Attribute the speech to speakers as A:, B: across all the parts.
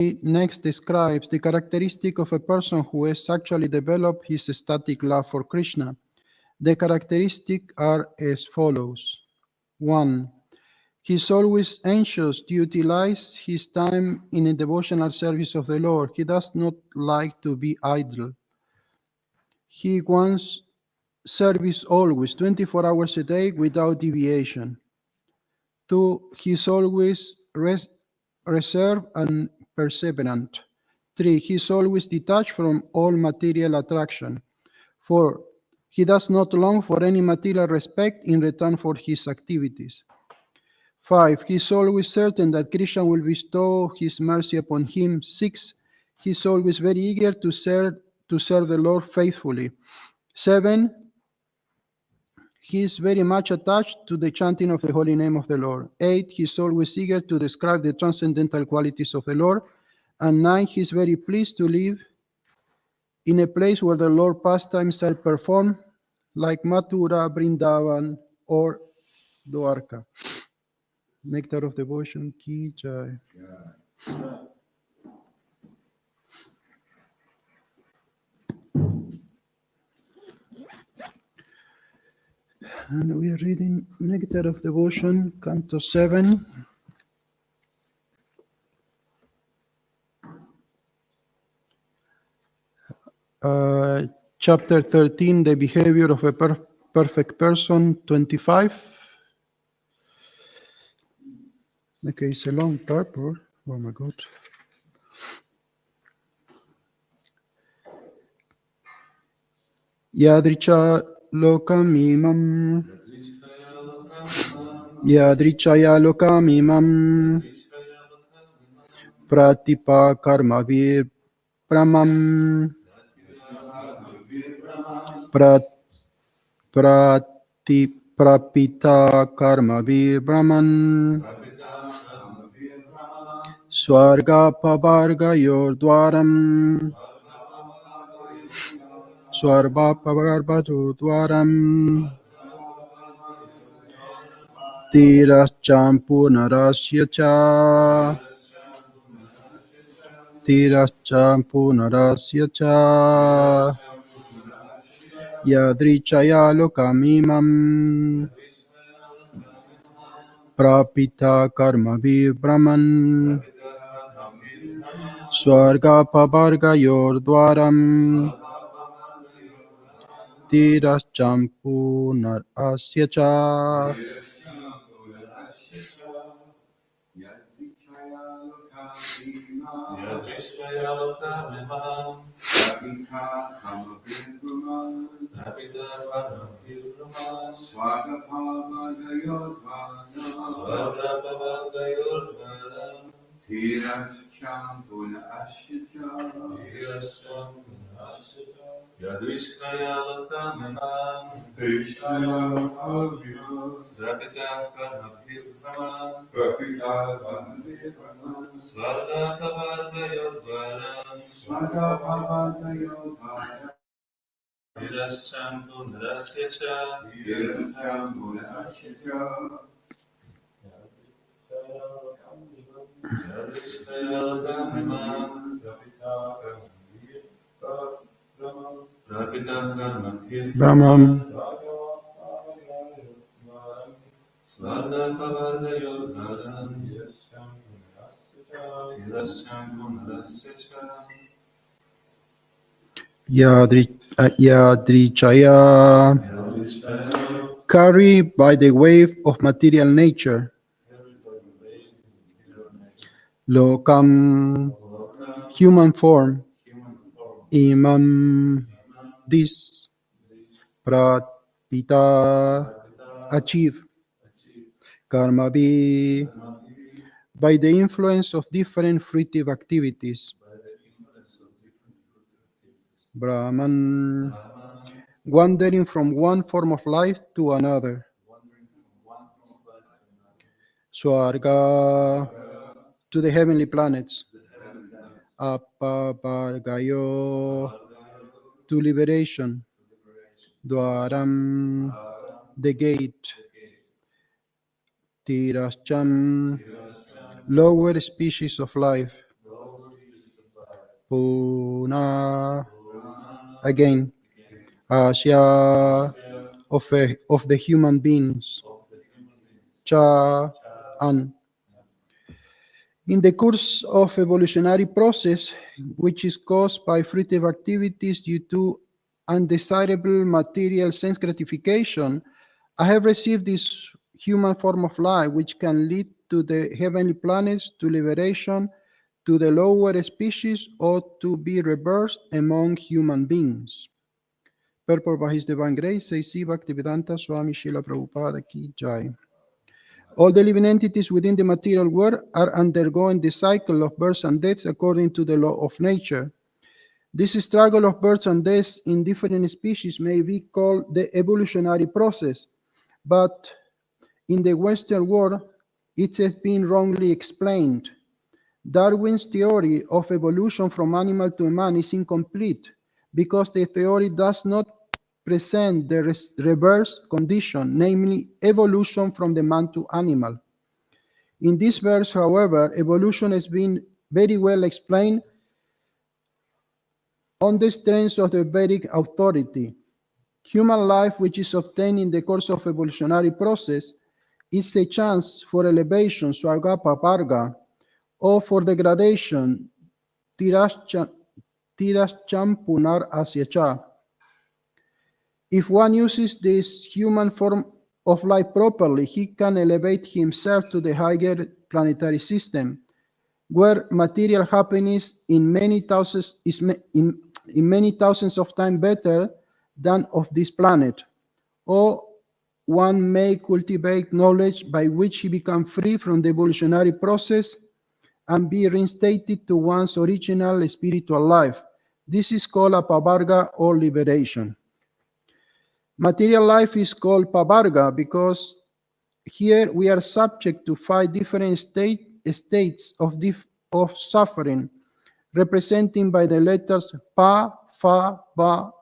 A: He next describes the characteristic of a person who has actually developed his ecstatic love for Krishna. The characteristics are as follows. 1. He is always anxious to utilize his time in a devotional service of the Lord. He does not like to be idle. He wants service always, 24 hours a day without deviation. 2. He is always reserved and perseverant. 3. He is always detached from all material attraction. 4. He does not long for any material respect in return for his activities. 5. He is always certain that Krishna will bestow his mercy upon him. 6. He is always very eager to serve the Lord faithfully. 7. He is very much attached to the chanting of the holy name of the Lord. 8. He is always eager to describe the transcendental qualities of the Lord. And 9. He is very pleased to live in a place where the Lord pastimes are performed, like Mathura, Vrindavan, or Dwarka. Nectar of Devotion, Ki Jai. And we are reading Nectar of Devotion, Canto 7. Chapter 13, The Behavior of a Perfect Person, 25. Okay, it's a long purport. Oh my God. Yadricha lokamimam. Yadrichaya lokamimam. Pratipa karmavir pramam. Prapita karmavir brahman. Swarga pavargayor dwaram. Swarva pavarvadu dwaram. Tirascham punarasya cha. Tirascham punarasya cha. Yadrichaya lokamimam. Prapita karmavir brahman. Swarga pavargayor dwaram. Tirascham punarasya cha. Brahman. Yadrichaya, carried by the wave of material nature. Lokam, human form. Imam, this. Pratita, achieve. Karmavi, by the influence of different fruitive activities. Brahman, wandering from one form of life to another. Swarga, to the heavenly planets. Apavargayo, to liberation. Dwaram, the gate. Tirascham, lower species of life. Puna. Again, Asya of the human beings. Cha An. In the course of evolutionary process, which is caused by fruitive activities due to undesirable material sense gratification, I have received this human form of life, which can lead to the heavenly planets, to liberation, to the lower species, or to be reversed among human beings. Purport by His Divine Grace, Saisi Bhaktivedanta Swami Srila Prabhupada Ki Jai. All the living entities within the material world are undergoing the cycle of births and deaths according to the law of nature. This struggle of births and deaths in different species may be called the evolutionary process, but in the Western world, it has been wrongly explained. Darwin's theory of evolution from animal to man is incomplete because the theory does not present the reverse condition, namely evolution from the man to animal. In this verse, however, evolution has been very well explained on the strength of the Vedic authority. Human life, which is obtained in the course of evolutionary process, is a chance for elevation, swarga paparga, or for degradation, tirashchampunar asyacha. If one uses this human form of life properly, he can elevate himself to the higher planetary system, where material happiness in many thousands of times better than of this planet. Or one may cultivate knowledge by which he becomes free from the evolutionary process and be reinstated to one's original spiritual life. This is called apavarga or liberation. Material life is called pavarga because here we are subject to 5 different states of suffering, represented by the letters pa, fa, ba,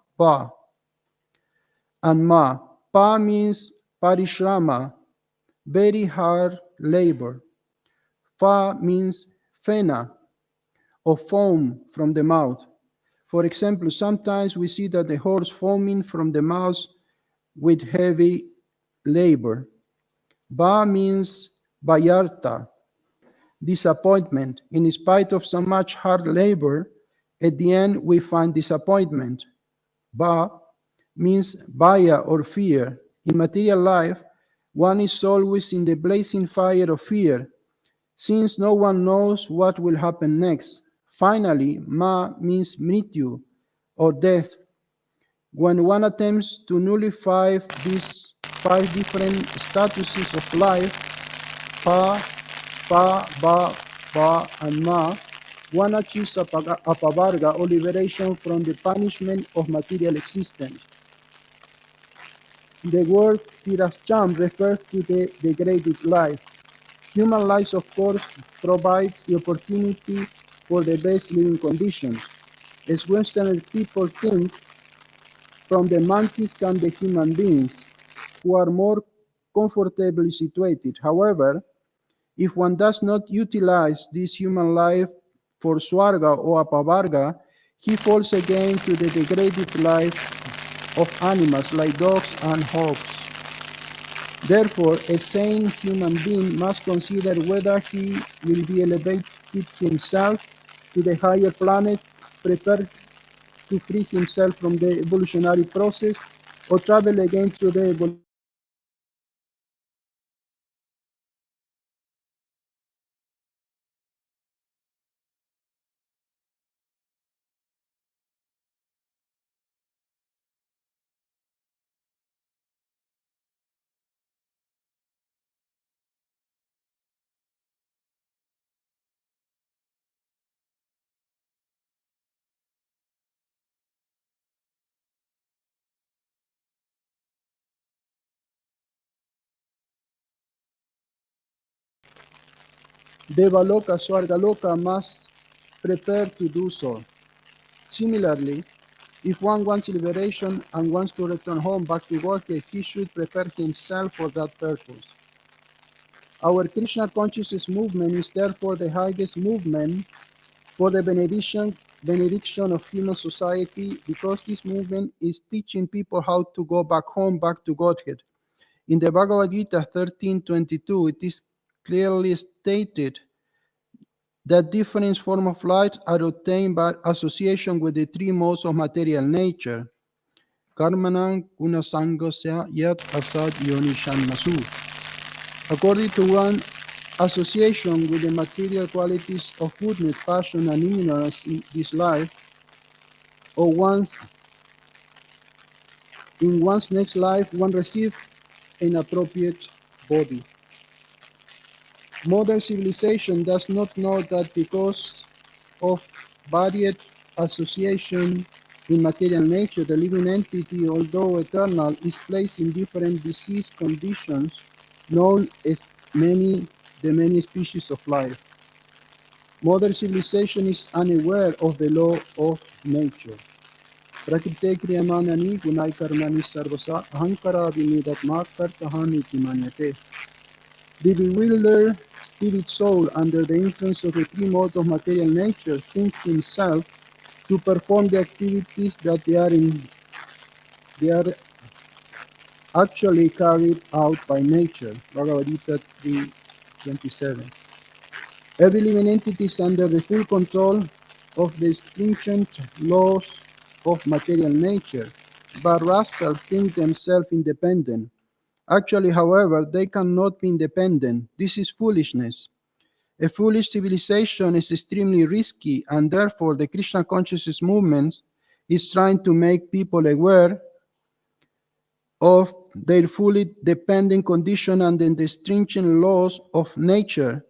A: and ma. Pa means parishrama, very hard labor. Fa means fena, or foam from the mouth. For example, sometimes we see that the horse foaming from the mouth with heavy labor. Ba means bayarta, disappointment. In spite of so much hard labor, at the end we find disappointment. Ba means baya or fear. In material life, one is always in the blazing fire of fear, since no one knows what will happen next. Finally, ma means mrityu, or death. When one attempts to nullify these 5 different statuses of life, pa, ba, and ma, one achieves apavarga or liberation from the punishment of material existence. The word tirashcham refers to the degraded life. Human life, of course, provides the opportunity for the best living conditions. As Western people think, from the monkeys come the human beings, who are more comfortably situated. However, if one does not utilize this human life for swarga or apavarga, he falls again to the degraded life of animals like dogs and hogs. Therefore, a sane human being must consider whether he will be elevated himself to the higher planet, prepared to free himself from the evolutionary process, or travel again to the evolutionary Devaloka, Swargaloka must prepare to do so. Similarly, if one wants liberation and wants to return home back to Godhead, he should prepare himself for that purpose. Our Krishna consciousness movement is therefore the highest movement for the benediction benediction of human society, because this movement is teaching people how to go back home, back to Godhead. In the Bhagavad Gita 13:22, it is clearly stated that different forms of light are obtained by association with the three modes of material nature. Karmanam gunasangasya yat asad yonishanmasu. According to one, association with the material qualities of goodness, passion, and ignorance in this life, or in one's next life, one receives an appropriate body. Modern civilization does not know that because of varied association in material nature, the living entity, although eternal, is placed in different disease conditions known as the many species of life. Modern civilization is unaware of the law of nature. Prakrite kriyamanani gunai karmani sarvasa ahankara vinidatma kartahani timanyate. The bewildered spirit soul, under the influence of the three modes of material nature, thinks himself to perform the activities that they are actually carried out by nature. Bhagavad Gita 3:27. Every living entity is under the full control of the stringent laws of material nature, but rascals think themselves independent. Actually, however, they cannot be independent. This is foolishness. A foolish civilization is extremely risky, and therefore the Krishna consciousness movement is trying to make people aware of their fully dependent condition under the stringent laws of nature,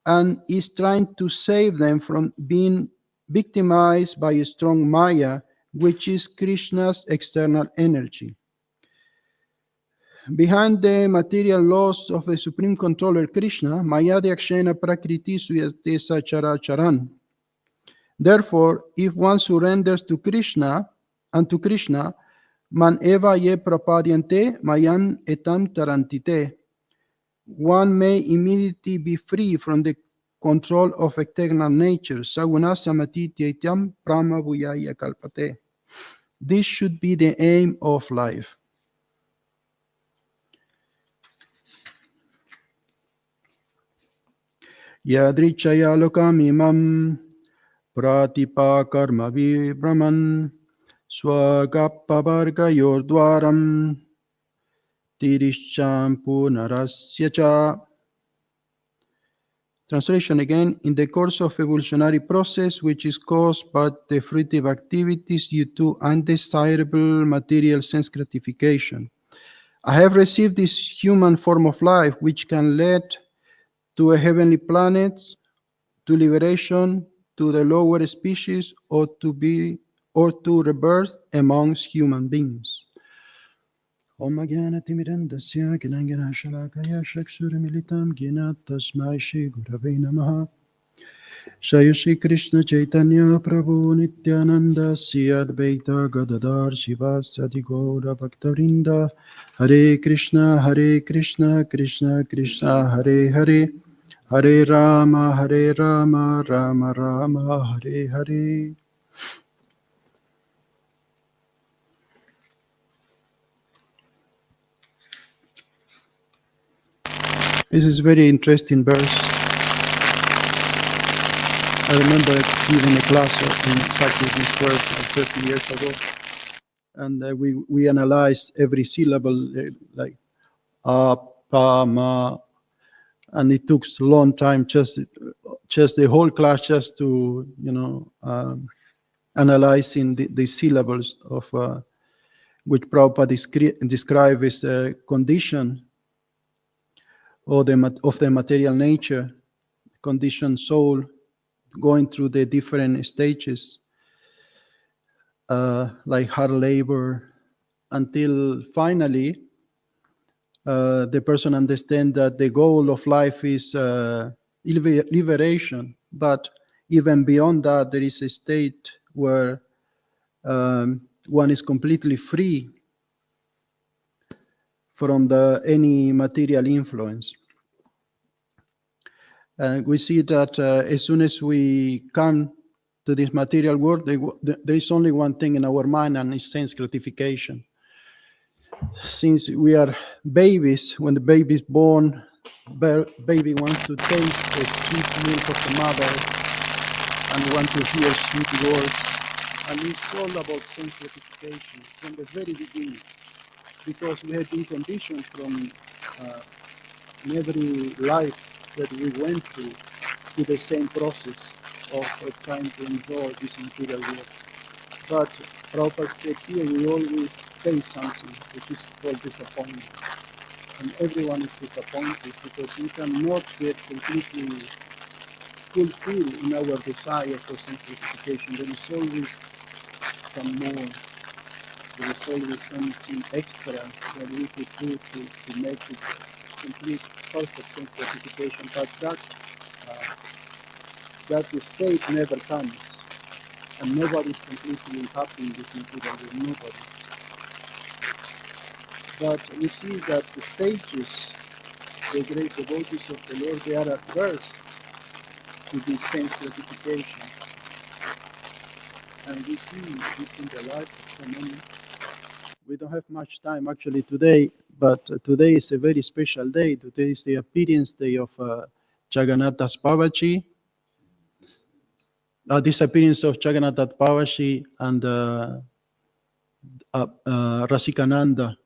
A: and is trying to save them from being victimized by a strong Maya, which is Krishna's external energy. Behind the material laws of the Supreme Controller Krishna, Maya Dyakshena Prakriti Suyate Sachara Charan. Therefore, if one surrenders to Krishna, man eva ye prapadyante mayan etam tarantite, one may immediately be free from the control of external nature. Sagunasya matityatyam prama bhuyaya kalpate. This should be the aim of life. Yadrichaya lokamimam pratipa karma vibraman swagappa vargayordwaram tirishcham punarasya cha. Translation again. In the course of evolutionary process, which is caused by the fruitive activities due to undesirable material sense gratification, I have received this human form of life, which can lead to a heavenly planet, to liberation, to the lower species, or to rebirth amongst human beings. Om Jnanatimidandasya Gnanjana Shalakaya Chakshurmilitam Jnana Tasmai Shri Gurave Namaha. Jai Shri Krishna Chaitanya Prabhu Nityananda Sri Advaita Gadadhar Shivasadi Gaura Bhaktavinda. Hare Krishna Krishna Krishna Hare Hare, Hare Rama Rama Rama Hare Hare. This is very interesting verse. I remember giving a class on exactly this verse like 30 years ago, and we analyzed every syllable, like pa, ma, and it took a long time, just the whole class, just to analyzing the syllables of which Prabhupada describe as a condition of the material nature, conditioned soul, going through the different stages, like hard labor, until finally the person understands that the goal of life is liberation. But even beyond that, there is a state where one is completely free from any material influence. We see that as soon as we come to this material world, there is only one thing in our mind, and it's sense gratification. Since we are babies, when the baby is born, baby wants to taste the sweet milk of the mother and want to hear sweet words. And it's all about sense gratification from the very beginning, because we have been conditioned from in every life that we went through to the same process of trying to enjoy this material world. But Prabhupada said here we always face something which is called disappointment. And everyone is disappointed because we cannot get completely fulfilled in our desire for sense gratification. There is always some more. There is always something extra that we could do to make it complete, perfect sense gratification. But that escape never comes. And nobody is completely happy in this material world, nobody. But we see that the sages, the great devotees of the Lord, they are adverse to this sense gratification. And we see this in the life of so many. We don't have much time actually today, but today is a very special day. Today is the appearance day of Jagannath Babaji. Disappearance of Jagannath Babaji and Rasikananda.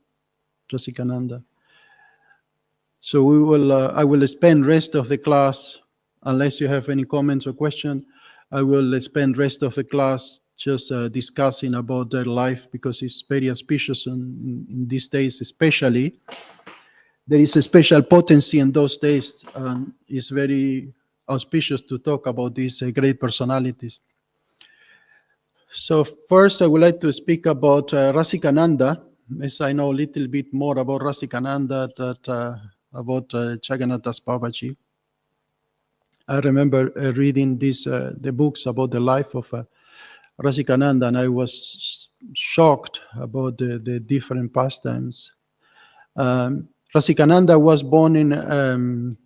A: So we will. I will spend rest of the class, unless you have any comments or question. I will spend rest of the class just discussing about their life, because it's very auspicious in these days, especially. There is a special potency in those days, and it's very auspicious to talk about these great personalities. So first, I would like to speak about Rasikananda, as I know a little bit more about Rasikananda than about Jagannath Babaji. I remember reading the books about the life of Rasikananda, and I was shocked about the different pastimes. Rasikananda was born in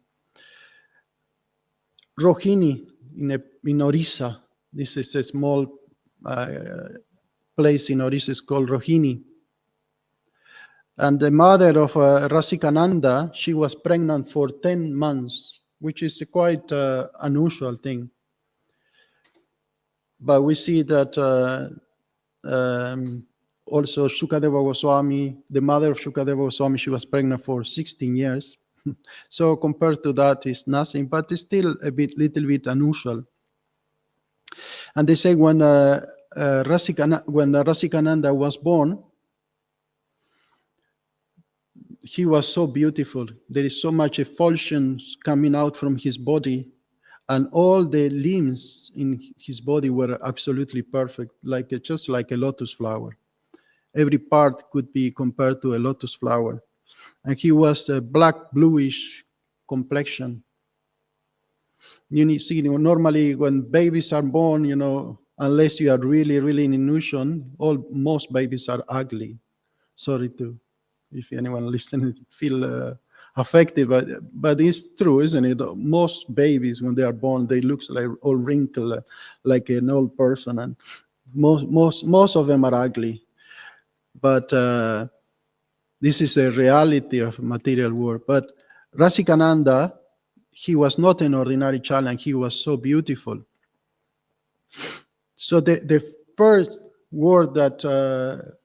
A: Rohini, in Orissa. This is a small place in Orissa. It's called Rohini. And the mother of Rasikananda, she was pregnant for 10 months, which is a quite unusual thing. But we see that also Shukadeva Goswami, the mother of Shukadeva Goswami, she was pregnant for 16 years. So compared to that, it's nothing, but it's still little bit unusual. And they say when Rasikananda was born, he was so beautiful. There is so much effulgence coming out from his body, and all the limbs in his body were absolutely perfect, just like a lotus flower. Every part could be compared to a lotus flower. And he was a black, bluish complexion. You see, normally when babies are born, unless you are really, really in illusion, most babies are ugly. Sorry if anyone listening feel affected, but it's true, isn't it? Most babies, when they are born, they look like all wrinkled, like an old person, and most of them are ugly. But this is a reality of material world. But Rasikananda, he was not an ordinary child, and he was so beautiful. So the first word that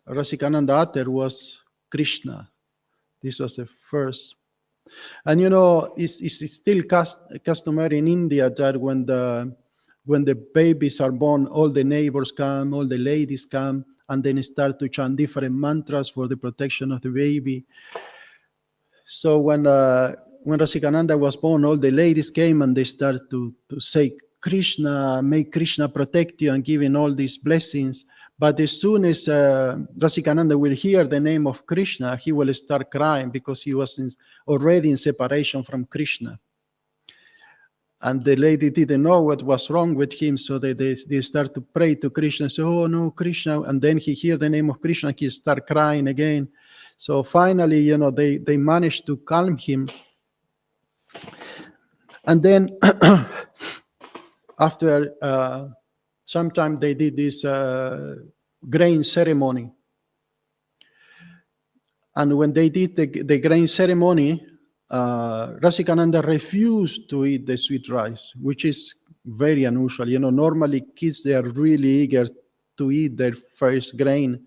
A: Rasikananda uttered was Krishna. This was the first. And it's still customary in India that when the babies are born, all the neighbors come, all the ladies come, and then start to chant different mantras for the protection of the baby. So when Rasikananda was born, all the ladies came and they started to say, Krishna, may Krishna protect you, and giving all these blessings. But as soon as Rasikananda will hear the name of Krishna, he will start crying, because he was already in separation from Krishna. And the lady didn't know what was wrong with him, so they start to pray to Krishna. So, oh no, Krishna. And then he hear the name of Krishna, he start crying again. So finally, they managed to calm him. And then after Sometimes they did this grain ceremony. And when they did the grain ceremony, Rasikananda refused to eat the sweet rice, which is very unusual. Normally kids, they are really eager to eat their first grain.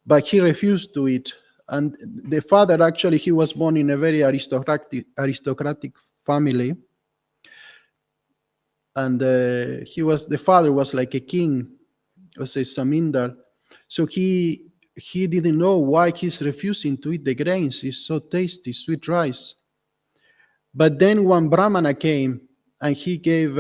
A: But he refused to eat. And the father, actually, he was born in a very aristocratic family. And the father was like a king, was a zamindar. So he didn't know why he's refusing to eat the grains. It's so tasty, sweet rice. But then one Brahmana came and he gave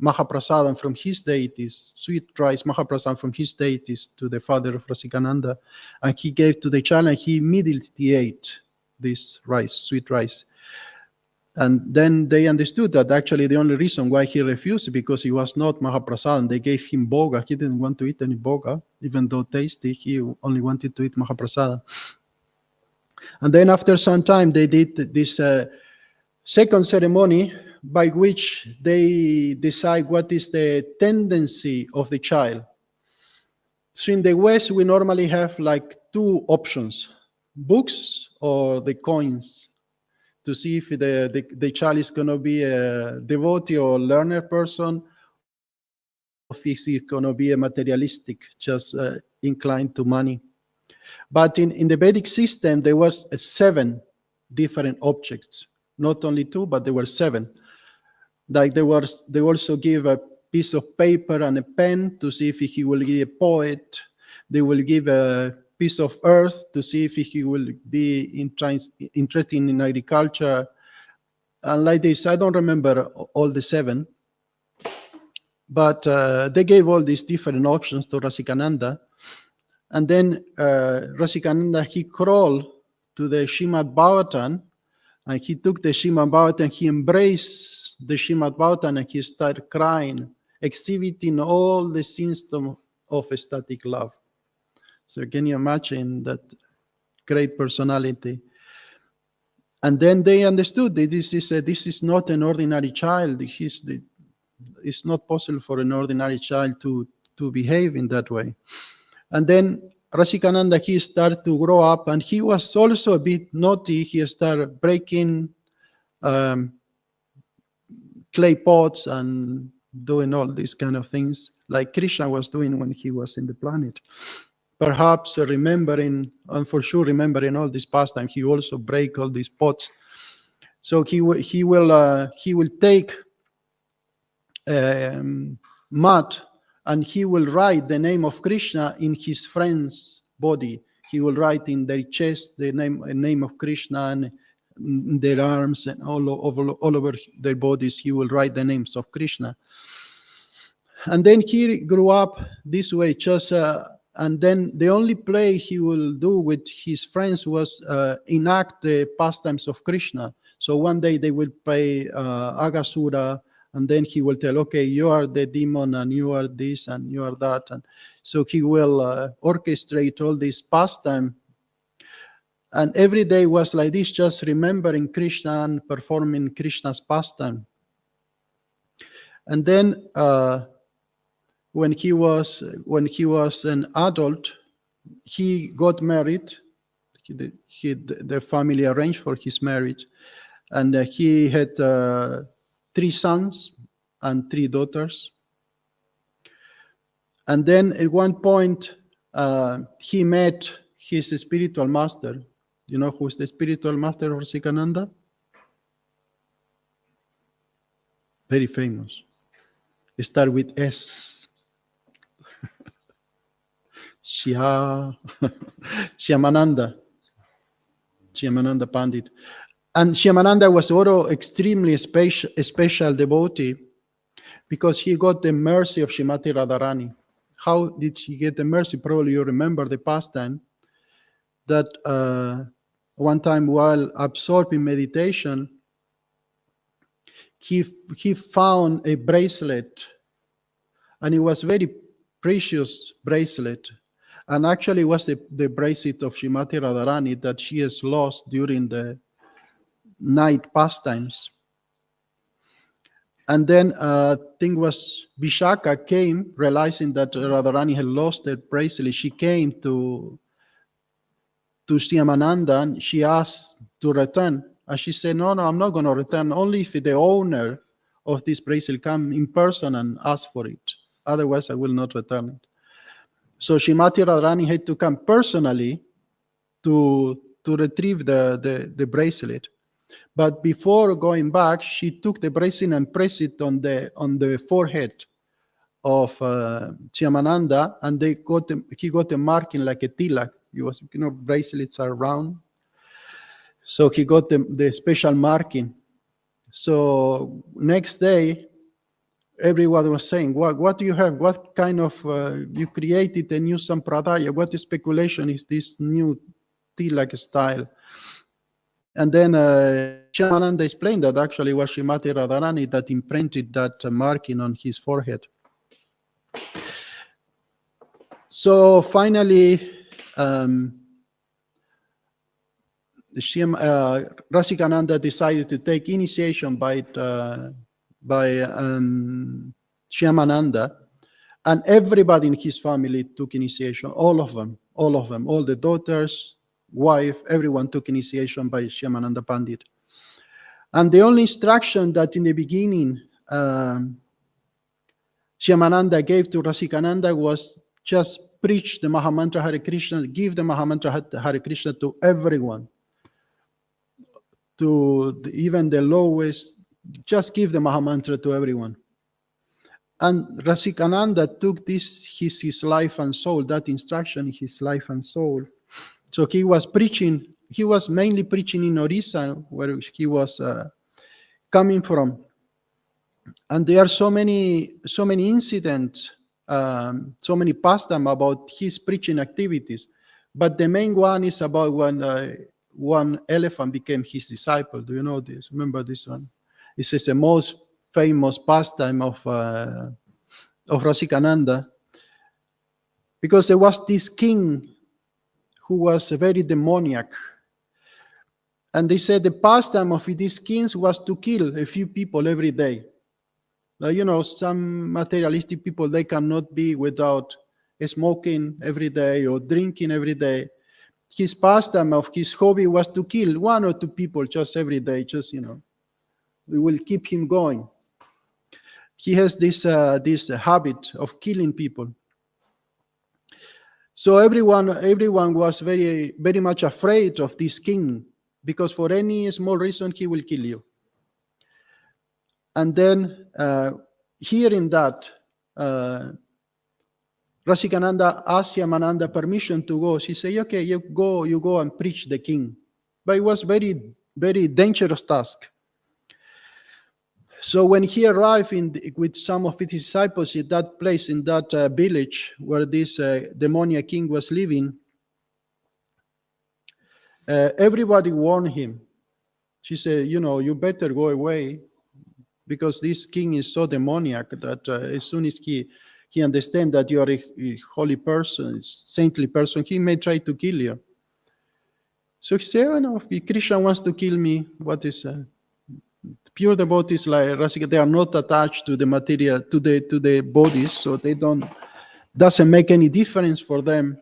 A: Mahaprasadam from his deities, sweet rice Mahaprasadam from his deities to the father of Rasikananda. And he gave to the child and he immediately ate this rice, sweet rice. And then they understood that actually the only reason why he refused because he was not Mahaprasadam. They gave him boga. He didn't want to eat any boga, even though tasty. He only wanted to eat Mahaprasadam. And then after some time, they did this second ceremony by which they decide what is the tendency of the child. So in the West, we normally have like two options, books or the coins, to see if the child is going to be a devotee or learner person, or if he's going to be a materialistic, just inclined to money. But in the Vedic system, there was 7 different objects, not only 2, but there were 7. Like they also give a piece of paper and a pen to see if he will be a poet. They will give a piece of earth to see if he will be interested in agriculture. And like this, I don't remember all the 7. But they gave all these different options to Rasikananda. And then Rasikananda, he crawled to the Srimad Bhagavatam, and he took the Srimad Bhagavatam, he embraced the Srimad Bhagavatam, and he started crying, exhibiting all the symptoms of ecstatic love. So can you imagine that great personality? And then they understood that this is not an ordinary child. It's not possible for an ordinary child to behave in that way. And then Rasikananda, he started to grow up, and he was also a bit naughty. He started breaking clay pots and doing all these kind of things, like Krishna was doing when he was in the planet. Perhaps remembering all this pastime, he also break all these pots. So he will take mud, and he will write the name of Krishna in his friend's body. He will write in their chest the name of Krishna, and in their arms and all over their bodies, he will write the names of Krishna. And then he grew up this way, and then the only play he will do with his friends was enact the pastimes of Krishna. So one day they will play Agasura, and then he will tell, okay, you are the demon, and you are this, and you are that. And so he will orchestrate all this pastime. And every day was like this, just remembering Krishna and performing Krishna's pastime. And then when he was an adult, he got married. The family arranged for his marriage, and he had 3 sons and 3 daughters. And then at one point, he met his spiritual master. You know who is the spiritual master of Rasikananda? Very famous. It starts with S. Shyamananda Pandit. And Shyamananda was also extremely special devotee, because he got the mercy of Srimati Radharani. How did he get the mercy? Probably you remember the pastime that one time while absorbed in meditation, he found a bracelet, and it was very precious bracelet. And actually it was the bracelet of Srimati Radharani that she has lost during the night pastimes. And then thing was Vishaka came, realizing that Radharani had lost her bracelet. She came to Shyamananda and she asked to return. And she said, no, I'm not going to return, only if the owner of this bracelet come in person and ask for it. Otherwise, I will not return it. So Shrimati Radharani had to come personally to retrieve the bracelet. But before going back, she took the bracelet and pressed it on the forehead of Shyamananda, and he got a marking like a tilak. Bracelets are round. So he got the special marking. So next day, everyone was saying, what do you have? What kind of, you created a new sampradaya? What speculation is this new tilak style? And then Shyamananda explained that actually was Srimati Radharani that imprinted that marking on his forehead. So finally, Rasikananda decided to take initiation by Shyamananda, and everybody in his family took initiation, all of them, all the daughters, wife, everyone took initiation by Shyamananda Pandit. And the only instruction that in the beginning Shyamananda gave to Rasikananda was just preach the Mahamantra Hare Krishna, give the Mahamantra Hare Krishna to everyone, to even the lowest, just give the Mahamantra to everyone. And Rasikananda took this, his life and soul, that instruction, his life and soul. So he was preaching, he was mainly preaching in Orissa, where he was coming from. And there are so many incidents, so many pastime about his preaching activities. But the main one is about when one elephant became his disciple. Do you know this? Remember this one? This is the most famous pastime of Rasikananda, because there was this king who was very demoniac. And they said the pastime of these kings was to kill a few people every day. Now, some materialistic people, they cannot be without smoking every day or drinking every day. His pastime of his hobby was to kill 1 or 2 people just every day, we will keep him going. He has this habit of killing people. So everyone was very, very much afraid of this king, because for any small reason he will kill you. And then hearing that, Rasikananda asked Yamananda permission to go. She said, okay, you go and preach the king. But it was very, very dangerous task. So when he arrived with some of his disciples in that place, in that village where this demoniac king was living, everybody warned him. She said, you better go away, because this king is so demoniac that as soon as he understands that you are a holy person, saintly person, he may try to kill you. So he said, if Krishna wants to kill me, what is pure devotees like Rasika, they are not attached to the material, to the bodies, so they doesn't make any difference for them.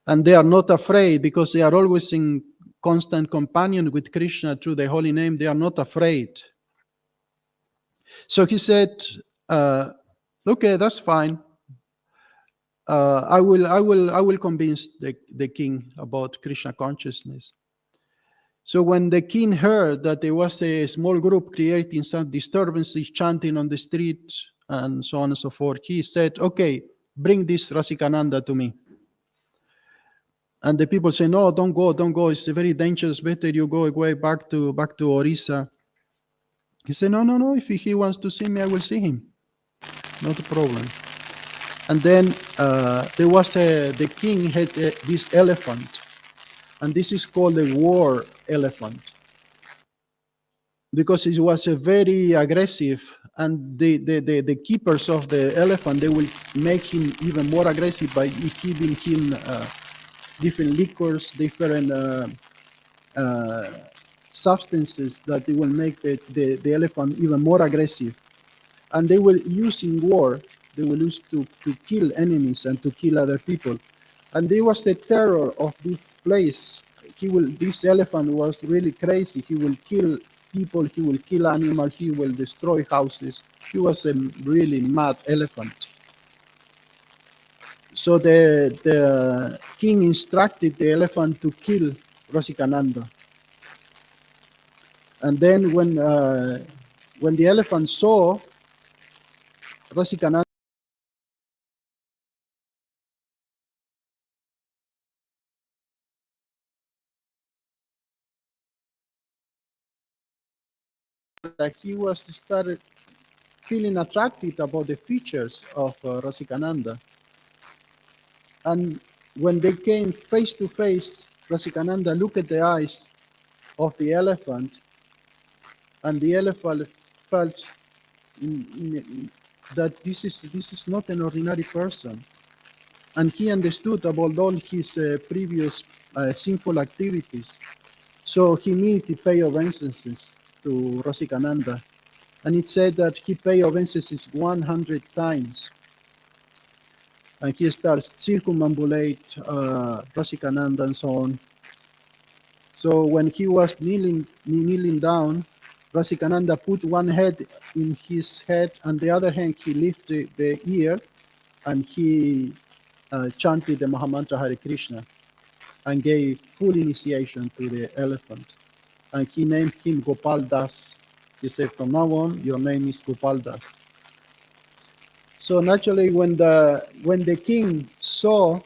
A: And they are not afraid, because they are always in constant companion with Krishna through the holy name. They are not afraid. So he said, okay, that's fine. I will convince the king about Krishna consciousness. So when the king heard that there was a small group creating some disturbances, chanting on the street, and so on and so forth, he said, okay, bring this Rasikananda to me. And the people say, no, don't go. It's very dangerous. Better you go away back to Orissa. He said, no. If he wants to see me, I will see him. Not a problem. And then there was the king had this elephant, and this is called a war elephant, because it was very aggressive, and the keepers of the elephant, they will make him even more aggressive by giving him different liquors, different substances that they will make the elephant even more aggressive. And they will use in war, they will use to kill enemies and to kill other people. And there was the terror of this place. This elephant was really crazy. He will kill people, he will kill animals, he will destroy houses. He was a really mad elephant. So the king instructed the elephant to kill Rasikananda. And then when the elephant saw Rasikananda, that he was started feeling attracted about the features of Rasikananda. And when they came face to face, Rasikananda looked at the eyes of the elephant, and the elephant felt that this is not an ordinary person. And he understood about all his previous sinful activities. So he immediately paid obeisances to Rasikananda. And it said that he paid obeisances 100 times. And he starts circumambulate Rasikananda and so on. So when he was kneeling down, Rasikananda put one head in his head, and the other hand he lifted the ear, and he chanted the Mahamantra Hare Krishna and gave full initiation to the elephant. And he named him Gopal Das. He said, from now on, your name is Gopal Das. So naturally, when the king saw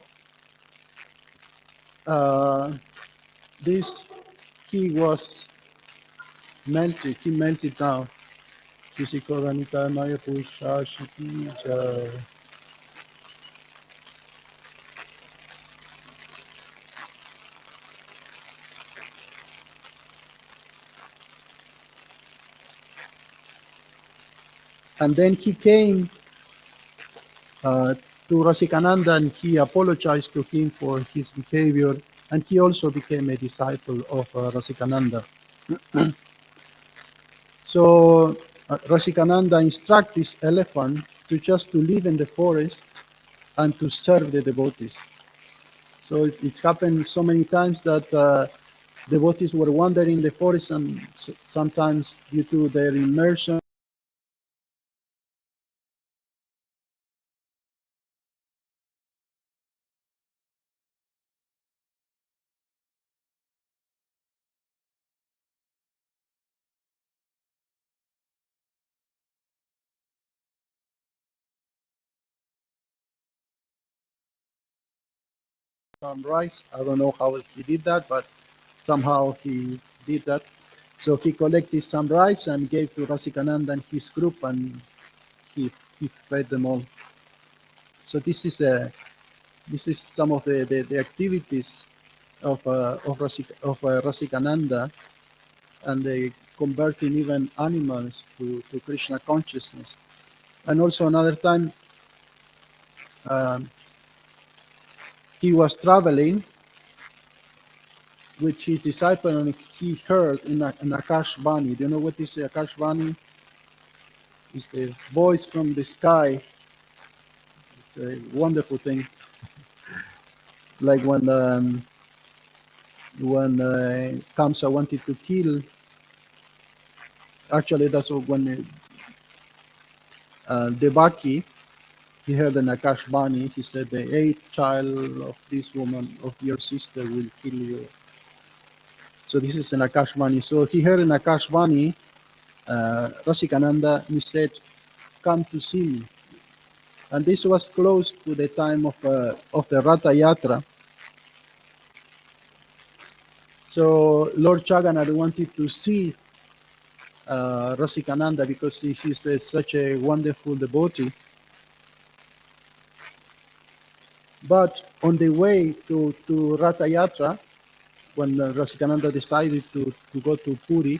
A: this, he was melted. He melted down. And then he came to Rasikananda and he apologized to him for his behavior, and he also became a disciple of Rasikananda. So Rasikananda instructed this elephant to live in the forest and to serve the devotees. So it happened so many times that devotees were wandering in the forest, and sometimes due to their immersion, some rice. I don't know how he did that, but somehow he did that. So he collected some rice and gave to Rasikananda and his group, and he fed them all. So this is some of the activities of Rasikananda, and they converting even animals to Krishna consciousness. And also another time, um, he was traveling with his disciple, and he heard in Akashvani. Do you know what is Akashvani? It's the voice from the sky. It's a wonderful thing. Like when Kamsa wanted to kill, actually that's when Devaki, he heard an Akashvani. He said, the eighth child of this woman, of your sister, will kill you. So this is an Akashvani. So he heard an Akashvani, Rasikananda, he said, come to see me. And this was close to the time of the Ratha Yatra. So Lord Jagannath wanted to see Rasikananda because he's such a wonderful devotee. But on the way to Ratha Yatra, when Rasikananda decided to go to Puri,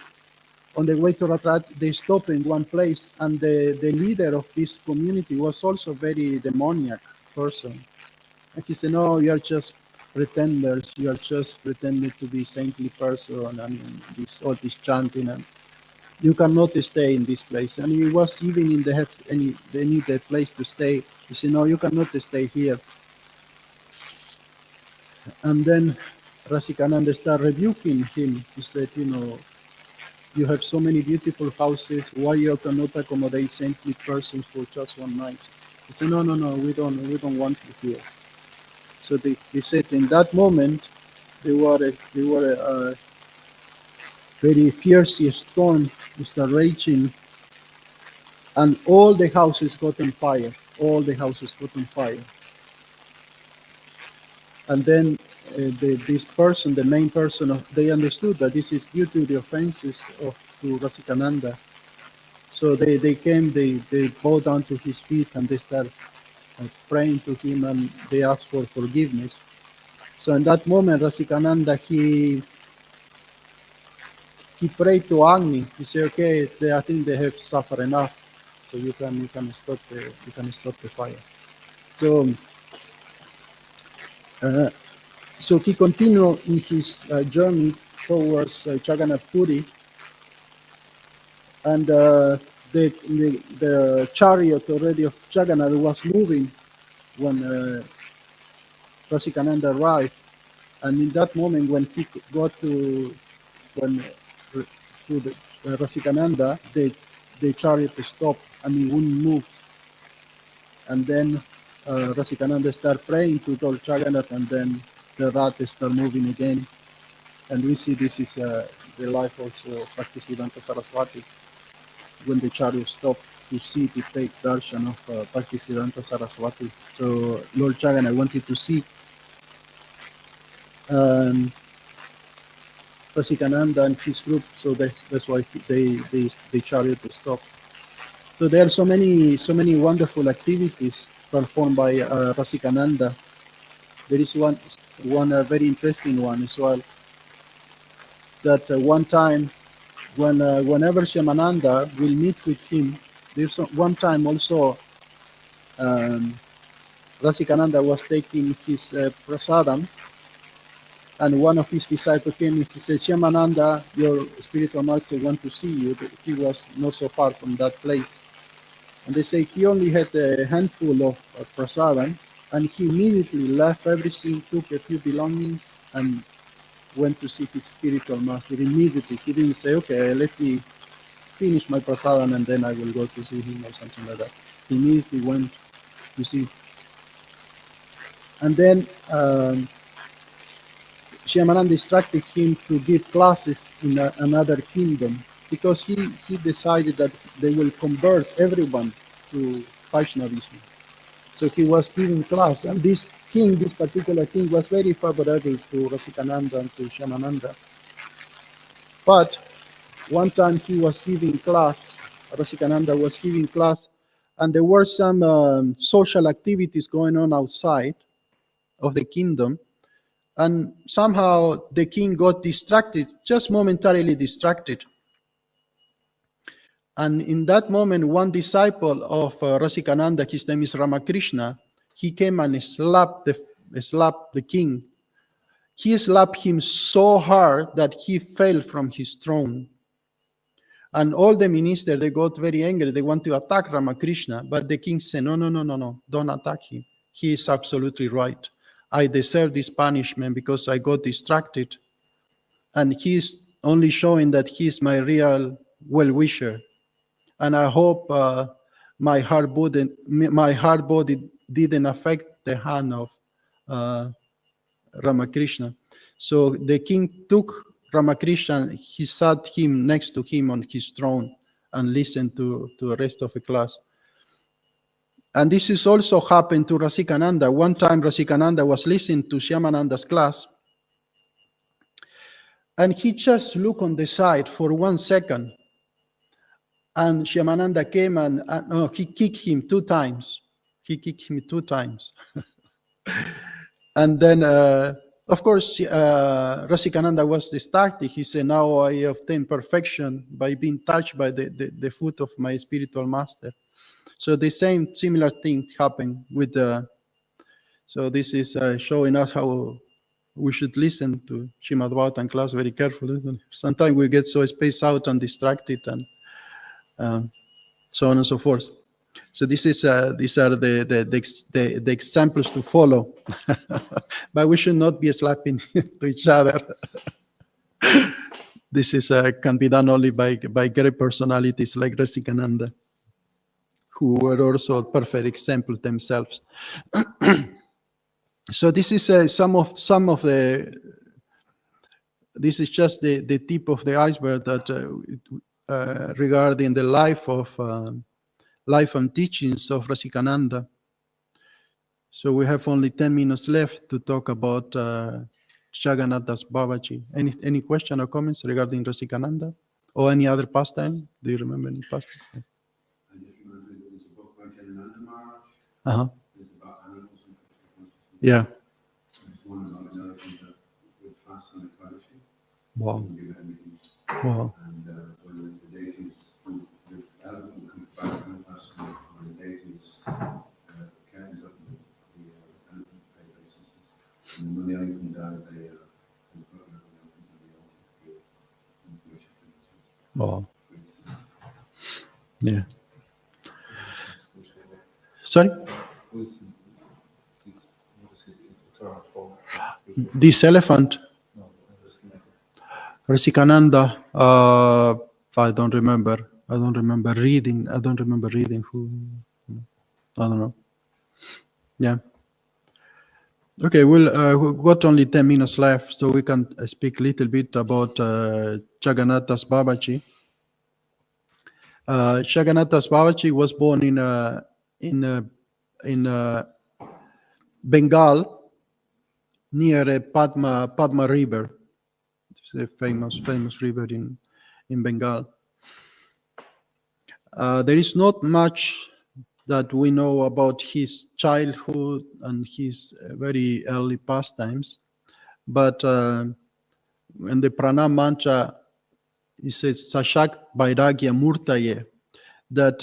A: on the way to Ratha, they stopped in one place, and the leader of this community was also very demoniac person. And he said, no, you are just pretenders. You are just pretending to be saintly person, and all this chanting, and you cannot stay in this place. And he was even in they need a place to stay. He said, no, you cannot stay here. And then Rasikananda started rebuking him. He said, you have so many beautiful houses. Why you cannot accommodate saintly persons for just one night? He said, no, we don't want you here. So he said, in that moment, there were a very fierce storm started raging, and all the houses got on fire. All the houses got on fire. And then this person, the main person, they understood that this is due to the offenses to Rasikananda. So they came, they bowed down to his feet, and they started praying to him, and they asked for forgiveness. So in that moment, Rasikananda, he prayed to Agni. He said, okay, I think they have suffered enough, so you can stop the fire. So so he continued in his journey towards Jagannath Puri, and the chariot already of Jagannath was moving when Rasikananda arrived. And in that moment, when he got to the Rasikananda, the chariot stopped and he wouldn't move. And then Rasikananda started praying to Lord Jagannath, and then the rat started moving again. And we see this is the life also of Bhaktisiddhanta Saraswati. When the chariot stopped to see, to take darshan of Bhaktisiddhanta Saraswati. So Lord Jagannath wanted to see Rasikananda and his group, so that's why the chariot stopped. So there are so many wonderful activities performed by Rasikananda. There is one very interesting one as well. That one time, whenever Shyamananda will meet with him, there's one time also Rasikananda was taking his prasadam, and one of his disciples came and he said, Shyamananda, your spiritual master wants to see you. He was not so far from that place. And they say he only had a handful of prasadam, and he immediately left everything, took a few belongings, and went to see his spiritual master immediately. He didn't say, okay, let me finish my prasadam and then I will go to see him or something like that. He immediately went to see. And then Shyamananda instructed him to give classes in another kingdom, because he decided that they will convert everyone to Vaishnavism. So he was giving class, and this particular king, was very favorable to Rasikananda and to Shyamananda. But one time he was giving class, Rasikananda was giving class, and there were some social activities going on outside of the kingdom. And somehow the king got distracted, just momentarily distracted. And in that moment, one disciple of Rasikananda, his name is Ramakrishna, he came and slapped the king. He slapped him so hard that he fell from his throne. And all the ministers, they got very angry. They want to attack Ramakrishna. But the king said, no, don't attack him. He is absolutely right. I deserve this punishment because I got distracted. And he's only showing that he's my real well-wisher. And I hope my hard body didn't affect the hand of Ramakrishna. So the king took Ramakrishna, he sat him next to him on his throne and listened to the rest of the class. And this is also happened to Rasikananda. One time Rasikananda was listening to Shyamananda's class, and he just looked on the side for 1 second. And Shyamananda came and he kicked him 2 times. He kicked him 2 times. And then, of course, Rasikananda was distracted. He said, now I obtain perfection by being touched by the foot of my spiritual master. So the similar thing happened with so this is showing us how we should listen to Srimad Bhagavatam class very carefully. Sometimes we get so spaced out and distracted, and so on and so forth. So these are the examples to follow, but we should not be slapping to each other. This is can be done only by great personalities like Rasikananda, who were also perfect examples themselves. So this is some of the. This is just the tip of the iceberg that regarding the life and teachings of Rasikananda. So we have only 10 minutes left to talk about Jagannath Das Babaji. Any question or comments regarding Rasikananda or any other pastime? Do you remember any pastime?
B: I just remember there was a book by Jagannath Maharaj.
A: Uh-huh.
B: It's about animals and
A: Yeah.
B: there's one about an elephant that would fast on Ekadashi.
A: Wow.
B: Wouldn't give anything.
A: Wow.
B: And when the deities, the elephant would come back and fast on the deities, carries up the elephant basis. And when the elephant died, they put an elephant on the altar and worship him.
A: Wow. Yeah. Sorry? This elephant, Rasikananda. I don't remember. I don't remember reading who. I don't know. Yeah. Okay, we've got only 10 minutes left, so we can speak a little bit about Jagannath Das Babaji. Jagannath Das Babaji was born in Bengal, near Padma River. It's a famous river in Bengal. There is not much that we know about his childhood and his very early pastimes, but in the pranam mantra, it says Sashak Vairagya Murtaye, that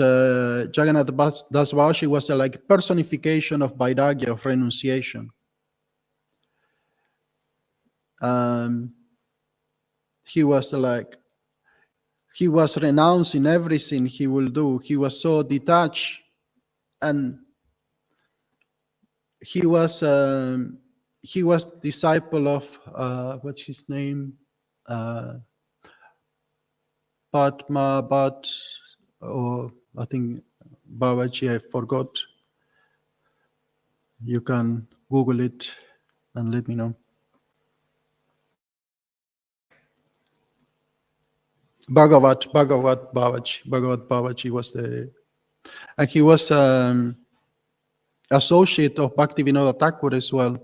A: Jagannath Das Babaji was like personification of Vairagya, of renunciation. He was renouncing everything he will do. He was so detached, and he was disciple of what's his name, Padma Bhatt, or I think Babaji, I forgot. You can Google it and let me know. Bhagavat Babaji was and he was associate of Bhaktivinoda Thakur as well.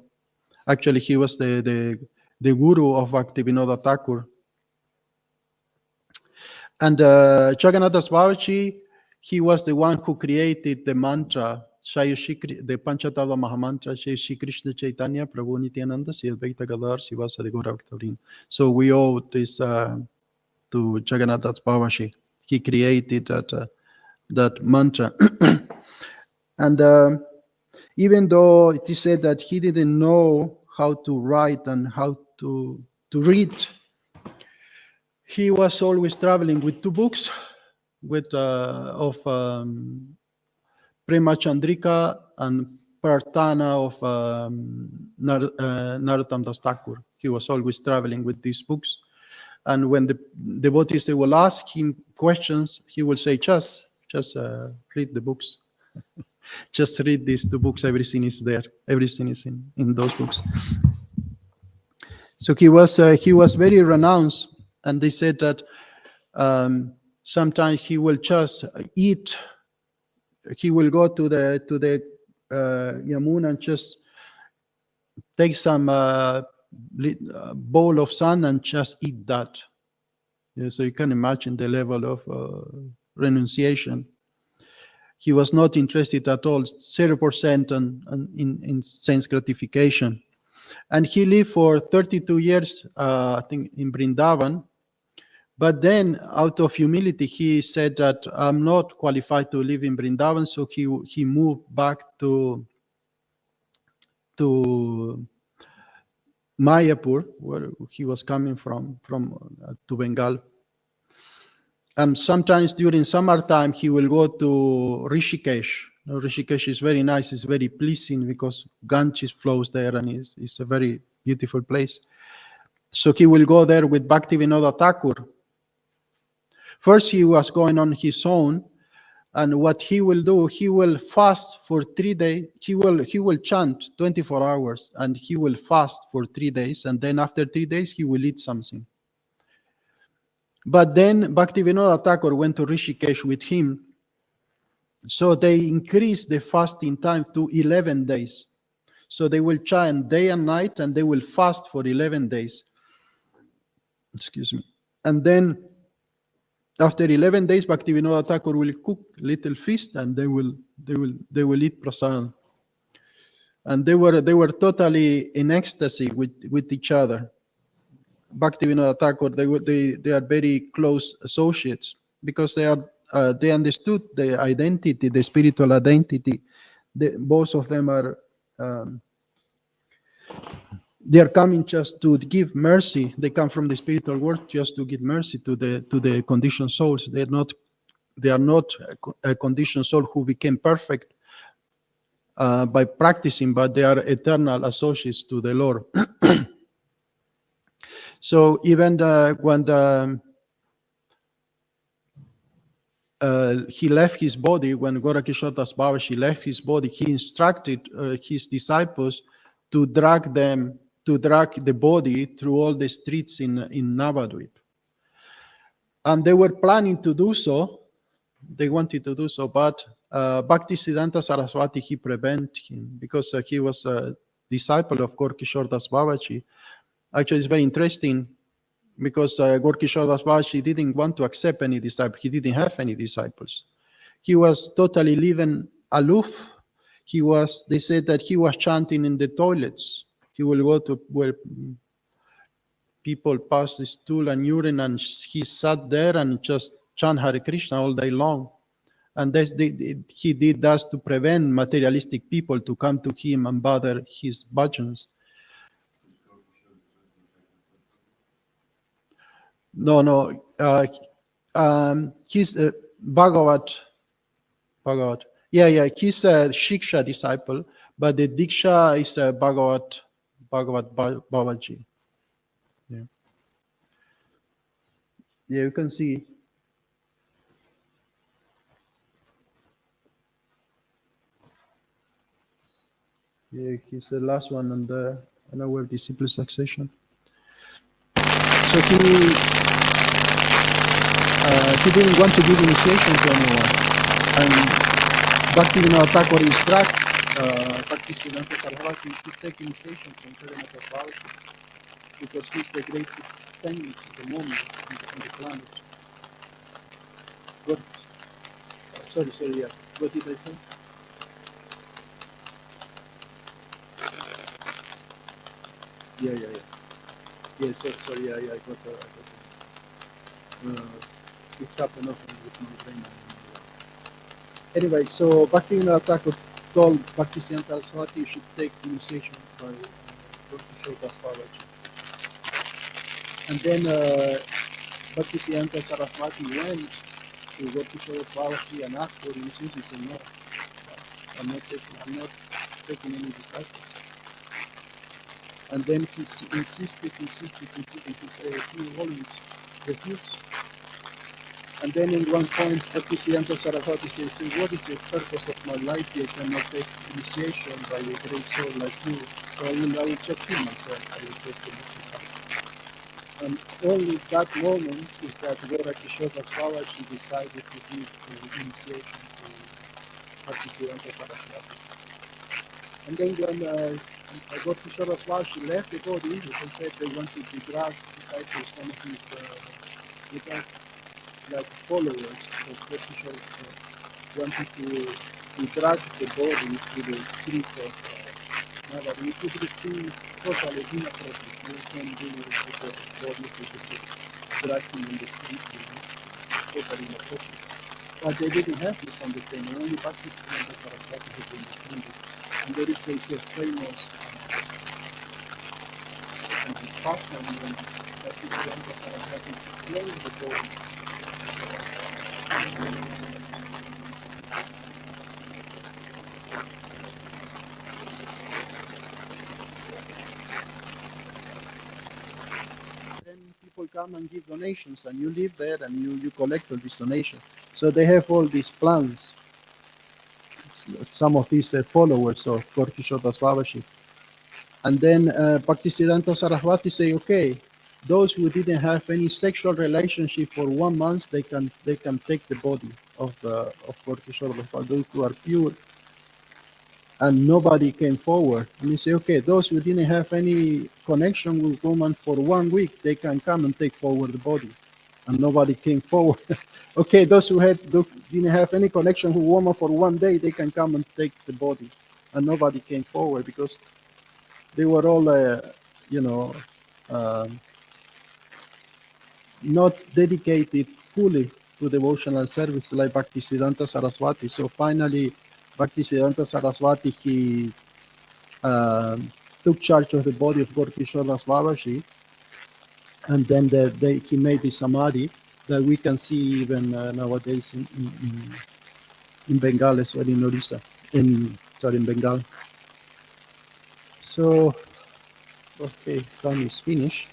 A: Actually, he was the guru of Bhaktivinoda Thakur. And Jagannath Das Babaji, he was the one who created the mantra, the Panchatattva Mahamantra, Jai Shri Krishna Chaitanya Prabhu Nityananda Sri Advaita Gadadhar Sivasadi Gaura Bhaktavrinda. So we owe this to Jagannath Das Babaji. He created that mantra. And even though it is said that he didn't know how to write and how to read, he was always traveling with two books, of Prema Chandrika and Prarthana of Narottam Das Thakur. He was always traveling with these books. And when the devotees, they will ask him questions, he will say, just read the books. Just read these two books. Everything is there. Everything is in those books. So he was very renounced, and they said that sometimes he will just eat. He will go to the Yamuna and just take some bowl of sand and just eat that. Yeah, so you can imagine the level of renunciation. He was not interested at all, 0% in sense gratification. And he lived for 32 years, I think, in Vrindavan. But then, out of humility, he said that I'm not qualified to live in Vrindavan, so he moved back to Mayapur, where he was coming from to Bengal. And sometimes during summertime, he will go to Rishikesh. Now, Rishikesh is very nice, it's very pleasing because Ganges flows there and it's a very beautiful place. So he will go there with Bhaktivinoda Thakur. First, he was going on his own, and what he will do, he will fast for 3 days. He will chant 24 hours, and he will fast for 3 days, and then after 3 days, he will eat something. But then Bhaktivinoda Thakur went to Rishikesh with him, so they increased the fasting time to 11 days. So they will chant day and night, and they will fast for 11 days. Excuse me. And then after 11 days, Bhaktivinoda Thakur will cook little feast, and they will eat prasadam. And they were totally in ecstasy with each other. Bhaktivinoda Thakur, they are very close associates because they understood the identity, the spiritual identity. Both of them are they are coming just to give mercy. They come from the spiritual world just to give mercy to the conditioned souls. They are not a conditioned soul who became perfect by practicing, but they are eternal associates to the Lord. So even when he left his body, when Gorakishore Das Babaji left his body, he instructed his disciples to drag the body through all the streets in Navadvip. And they were planning to do so. They wanted to do so, but Bhaktisiddhanta Saraswati, he prevented him because he was a disciple of Gorkishore Das Babaji. Actually, it's very interesting because Gorkishore Das Babaji didn't want to accept any disciple. He didn't have any disciples. He was totally living aloof. They said that he was chanting in the toilets. He will go to where people pass the stool and urine, and he sat there and just chant Hare Krishna all day long. And he did that to prevent materialistic people to come to him and bother his bhajans. No. He's Bhagavat. Yeah. He's a Shiksha disciple, but the Diksha is a Bhagavat Babaji. Yeah, you can see. Yeah, he's the last one on our disciple succession. So he didn't want to give initiation to anyone, and Bhaktivinoda Thakur instructed Bhaktisiddhanta Saraswati to take initiation from Jagannatha Babaji because he's the greatest saint at the moment on the planet. What? Sorry, yeah. What did I say? Yeah. Yeah, sorry, I got it happened often with my brain. Anyway, so Bhaktivinoda Thakur told Bhaktisiddhanta Saraswati you should take initiation by Gorkishore Das Babaji. And then Bhaktisiddhanta Saraswati went to Gorkishore Das Babaji and asked for initiation. He said, no, I'm not taking any disciples. And then he insisted. He said, you always refuse. And then in one point, Bhaktisiddhanta Saraswati says, so what is the purpose of my life? I cannot take initiation by a great soul like you. So I will just kill myself. I will take the initiation. And only that moment is that Gorakishore Das Babaji decided to give the initiation to Bhaktisiddhanta Saraswati. And then when Gorkishore Das Babaji left the body, they said they wanted to drag disciples, some of his like followers of Gorkishore wanted to drag the body to the street of Nagari. It would be totally inappropriate. You can do with the body to drag him in the street, totally inappropriate. But they didn't have this understanding. Only Bhaktisiddhanta Saraswati had understanding. And there is a famous pastime when Bhaktisiddhanta Saraswati claimed the body. Then people come and give donations, and you live there and you collect all these donations. So they have all these plans. Some of these followers of Gorkishodas Babaji. And then Bhaktisiddhanta Saraswati say, okay, those who didn't have any sexual relationship for 1 month, they can take the body of Gorkishodas Babaji, those who are pure. And nobody came forward. And he say, okay, those who didn't have any connection with woman for 1 week, they can come and take forward the body. And nobody came forward. Okay, those who didn't have any connection with woman for 1 day, they can come and take the body. And nobody came forward because they were all, not dedicated fully to devotional service like Bhaktisiddhanta Saraswati. So finally, Bhaktisiddhanta Saraswati, he took charge of the body of Gorkishodas Babaji, and then he made the samadhi that we can see even nowadays in Bengal as well, in Orissa, in Bengal. So, okay, time is finished.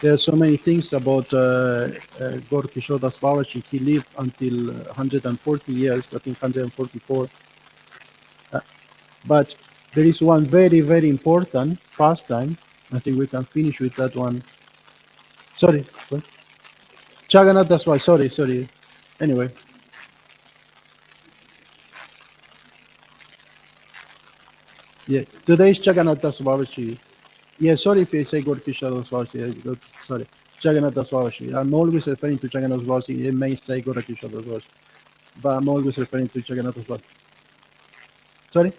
A: There are so many things about Gorkishodas Babaji. He lived until 140 years, I think 144. But there is one very, very important pastime. I think we can finish with that one. Sorry, what? Jagannath Das Babaji. Sorry. Anyway. Yeah, today is Jagannath Das Babaji. Yeah, sorry if I say Gorkishodas Babaji. Sorry. Jagannath Das Babaji. I'm always referring to Jagannath Das Babaji. It may say Gorkishodas Babaji, but I'm always referring to Jagannath Das Babaji. Sorry?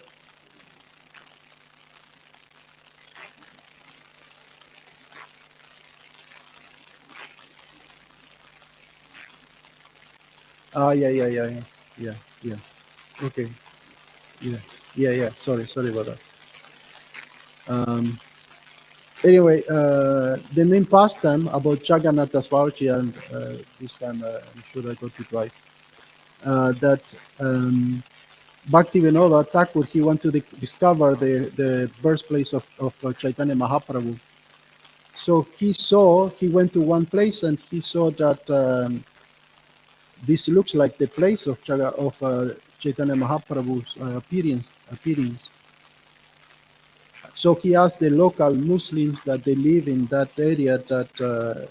A: Yeah. Okay. Yeah. Sorry about that. Anyway, the main pastime about Jagannath Das Babaji, and this time I'm sure I got it right, that Bhaktivinoda Thakur, he wanted to discover the birthplace of Chaitanya Mahaprabhu. So he went to one place and he saw that this looks like the place of Chaitanya Mahaprabhu's appearance. So he asked the local Muslims that they live in that area that,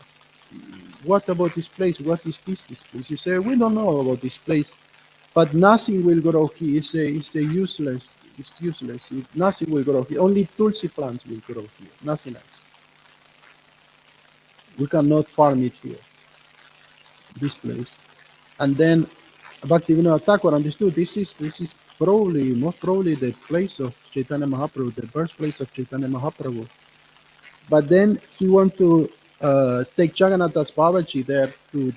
A: what about this place? What is this place? He said, we don't know about this place, but nothing will grow here. It's useless. It's useless. Nothing will grow here. Only tulsi plants will grow here. Nothing else. We cannot farm it here, this place. And then Bhaktivinoda Thakur understood this is most probably the place of Chaitanya Mahaprabhu, the birthplace of Chaitanya Mahaprabhu. But then he wanted to take Jagannath Das Babaji there to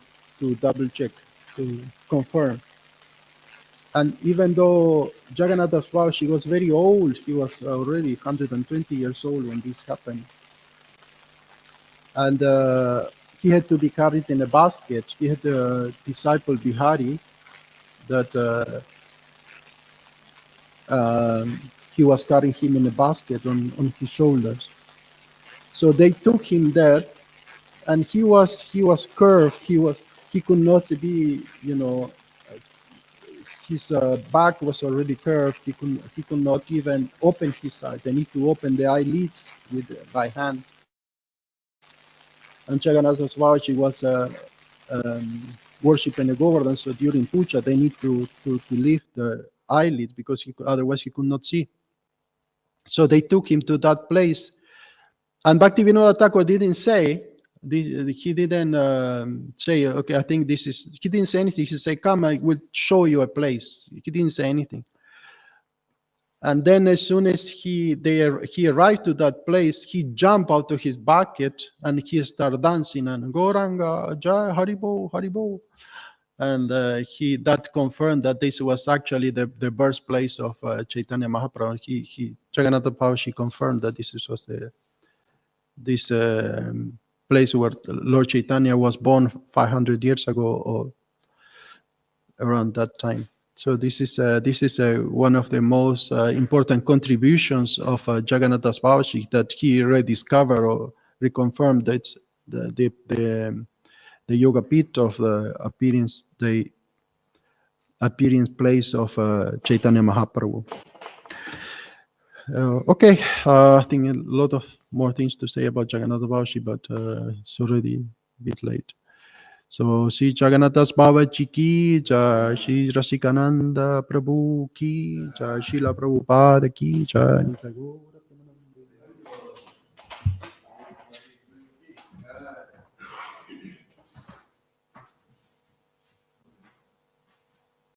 A: double check, to confirm. And even though Jagannath Das Babaji was very old, he was already 120 years old when this happened. And he had to be carried in a basket. He had a disciple Bihari that he was carrying him in a basket on his shoulders. So they took him there, and he was curved. He could not be, his back was already curved. He could not even open his eyes. They need to open the eyelids by hand. And Jagannath Das Babaji was worshiping a Govardhan, so during puja they need to lift the eyelids because otherwise he could not see. So they took him to that place, and Bhaktivinoda Thakur didn't say. He didn't say, okay, I think this is. He didn't say anything. He said, "Come, I will show you a place." He didn't say anything. And then as soon as he arrived to that place, he jumped out of his bucket and he started dancing and Goranga, Jai, Haribo, Haribo. And that confirmed that this was actually the birthplace of Chaitanya Mahaprabhu. Jagannath Babaji confirmed that this was this place where Lord Chaitanya was born 500 years ago or around that time. So this is one of the most important contributions of Jagannath Das Babaji, that he rediscovered or reconfirmed that the yoga pit of the appearance place of Chaitanya Mahaprabhu. Okay, I think a lot of more things to say about Jagannath Babaji, but it's already a bit late. So, Sri Jagannath Das Babaji ki jai, Sri Rasikananda Prabhu ki jai, Srila Prabhupada ki jai.